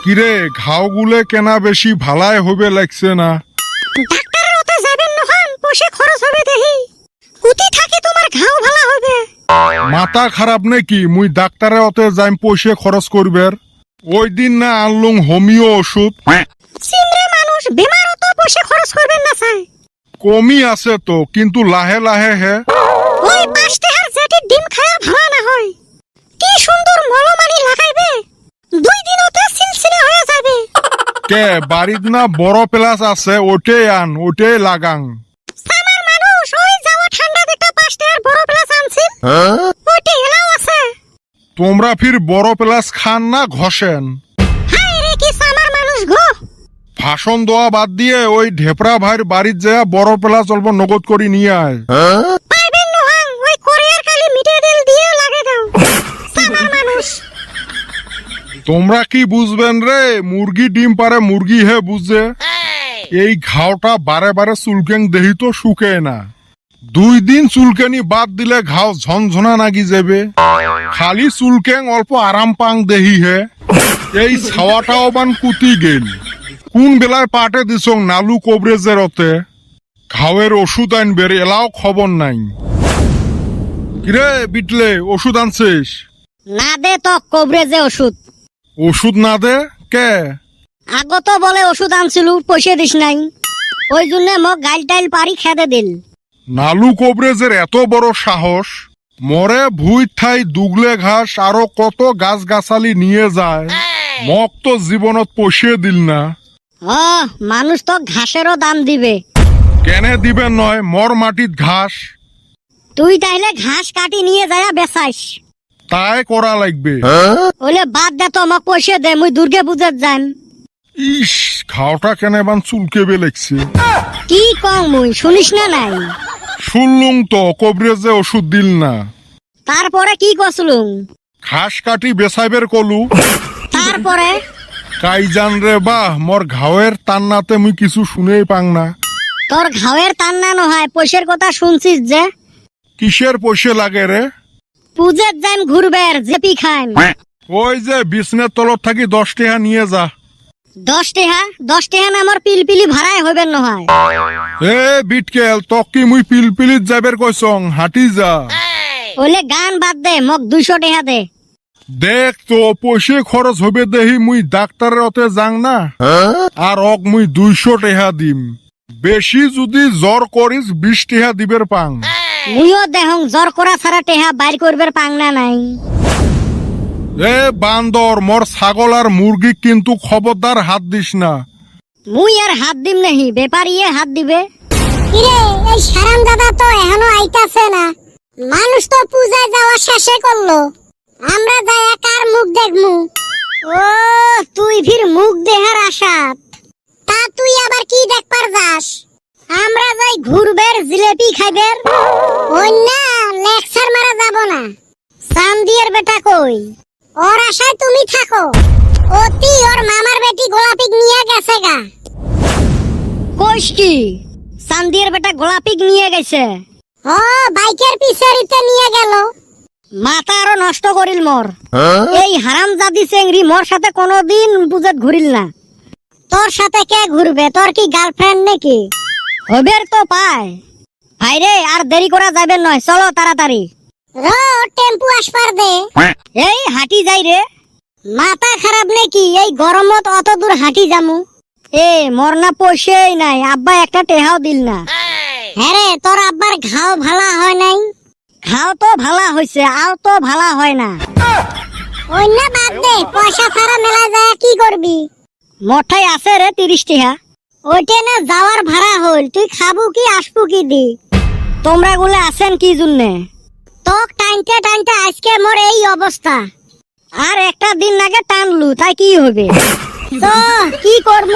কিরে ঘাওগুলে কেনা বেশি ভালাই হবে লাগছে না। ডাক্তারের ওতে যাবেন নহন পয়সা খরচ হবে দেহি কুতি থাকি তোমার ঘাও ভালো হবে। মাথা খারাপ নাকি মুই ডাক্তারের ওতে যাইম পয়সা খরচ করবের? ওই দিন না আনলুম হোমিও ওষুধ। সিমরে মানুষ বেমার তো পয়সা খরচ করবেন না চাই। কমই আছে তো কিন্তু লাহে লাহে হে। ওই 5 টাকার জেটি ডিম খায়া ভালো না হয় কি সুন্দর মলমানি লাগাইবে 2 দিনতে সিলসিলা হয়ে যাবে। কে বাড়িত না বড় প্লাস আছে ওটাই আন ওটাই লাগাং। আমার মানুষ ওই যাওয়া ঠান্ডা দেখটা 5 টাকার বড় প্লাস আনছিল ওইটা এলাও আছে। তোমরা ফির বড় প্লাস খান না ঘষেন? হাই রে কি আমার মানুষ গো। ভাষণ দেওয়া বাদ দিয়ে ওই ঢেপরা ভাইয়ের বাড়ির যা বড় প্লাস অল্প নগদ করে নিয়ে আয়। পাইবেন নহং ওই কোরিয়ার কালি মিটে দিল দিয়ে লাগে দাও আমার মানুষ। তোমরা কি বুঝবেন রে মুরগি ডিম পারে মুরগি হে বুঝে। এই ঘাওটা বারে বারে চুলকেং দেহি তো শুকে না। 2 দিন চুলকেনি বাদ দিলে ঘাও ঝনঝনা নাগি যাবে। খালি চুলকেং অল্প আরাম পাং দেহি হে। এই ছাওয়াটাও বান কুতি গেল। কোন বেলায় পাটে দিছং নালু কবরেজের ওতে ঘাওয়ের ওষুধ আনবের এলাও খবর নাই। কিরে বিটলে ওষুধ আনছিস? না দে তো কবরেজে ওষুধ। ওষুধ না দে কে? আগত বলে ওষুধ আনছিল পয়সা দিস নাই ওই জন্য মোক গাইল টাইল পারি খেতে দিল। নালু কবরেজের এত বড় সাহস মরে ভুই ঠাই দুগলে ঘাস আরো কত গাছ গাছালি নিয়ে যায় মক তো জীবনত পয়সা দিল না। মানুষ তো ঘাসেরও দাম দিবে। কেনে দিবেন নয় মর মাটিত ঘাস। তুই তাইলে ঘাস কাটি নিয়ে যায় বেচাইস তাই করা লাগবে। ওলে বাদ দে তো আমাক পয়সা দে মুই দুর্গে পূজার যাম। ইস খাওটা কেনে বান চুলকেবে লাগছে। কি কম মুই শুনিস না নাই? শুনলুম তো কবরেজে ওষুধ দিল না। তারপরে কি কসলুম? ঘাস কাটি বেচাইবের কলু। তারপরে কাই জান রে বাহ মোর ঘাওয়ের তান্নাতে মুই কিছু শুনেই পাং না। তোর ঘাওয়ের তান্না নহয় পয়সার কথা শুনছিস যে। কিসের পয়সা লাগে রে? পূজার যাইম ঘুরবের জেপি খাইম। ওই যে বিছনের তলত থাকি 10 টাকা নিয়ে যা। 10 টাকা না আমার পিলপিলি ভাড়ায় হইবেন নহয়। এ বিটকেল তক কি মুই পিলপিলিত যাবের কইছং হাঁটি যা। ওলে গান বাদ দে মোক 200 টাকা দে। দেখ তো পয়সা খরচ হবে দেহি মুই ডাক্তারের ওতে যাং না আর অক মুই 200 টাকা দিম। বেশি যদি জ্বর করিস 20 টাকা দিবের পাং। মুইও দেহং জ্বর করা ছাড়া টাকা বাইর করবার পাং না নাই। এ বান্দর মোর ছাগল আর মুরগি কিন্তু খবরদার হাত দিস না। মুই আর হাত দিম নাহি ব্যাপারিয়ে হাত দিবে। কিরে এই সারাম দাদা তো এখনো আইতাছে না। মানুষ তো পূজায় যাওয়া শেষে করলো। আমরা যাই কার মুখ দেখমু? ও তুই ফির মুখ দেহার আশাত। তা তুই আবার কি দেখবার যাস? আমরা যাই ঘুরবের জিলেপি খাইবের। ওই না লেকচার মারা যাব না। চান্দিয়ের বেটা কই? ওর আশায় তুমি থাকো। অতি ওর মামার বেটি গোলাপিক নিয়ে গেছে গা। কইস কি? চান্দিয়ের বেটা গোলাপিক নিয়ে গেছে? ও বাইকের পিছরিতে নিয়ে গেল। মাথা আরো নষ্ট করিল মোর। এই হারামজাদি চেংড়ি মোর সাথে কোনোদিন বুঝত ঘুরিল না। তোর সাথে কে ঘুরবে? তোর কি গার্লফ্রেন্ড নাকি? হবের তো পায়। ভাইরে আর দেরি করা যাবে নয় চলো তাড়াতাড়ি। টেম্পু আসবার দে। এই হাঁটি যাই রে। মাথা খারাপ নাকি? এই গরমত অত দূর হাঁটি যামু? এ মোর না পয়সাই নাই আব্বা একটা টেহাও দিল না। হ্যাঁ রে তোর আব্বার ঘাও ভালা হয় নাই? খাও তো ভালা হইছে আও তো ভালা হয় না। ওই না বাদ দে পয়সা ছাড়া মেলা যায় কি করবি? মোঠাই আছে রে 30 টাকা। ওইটা না যাওয়ার ভাড়া হল। তুই খাবো কি আসবো কি দি? তোমরা গুলো আছেন কি জন্যে? তোক টানতে টানতে আজকে মোর এই অবস্থা। আর একটা দিন আগে টানলু তাই কি হবে? তো কি করব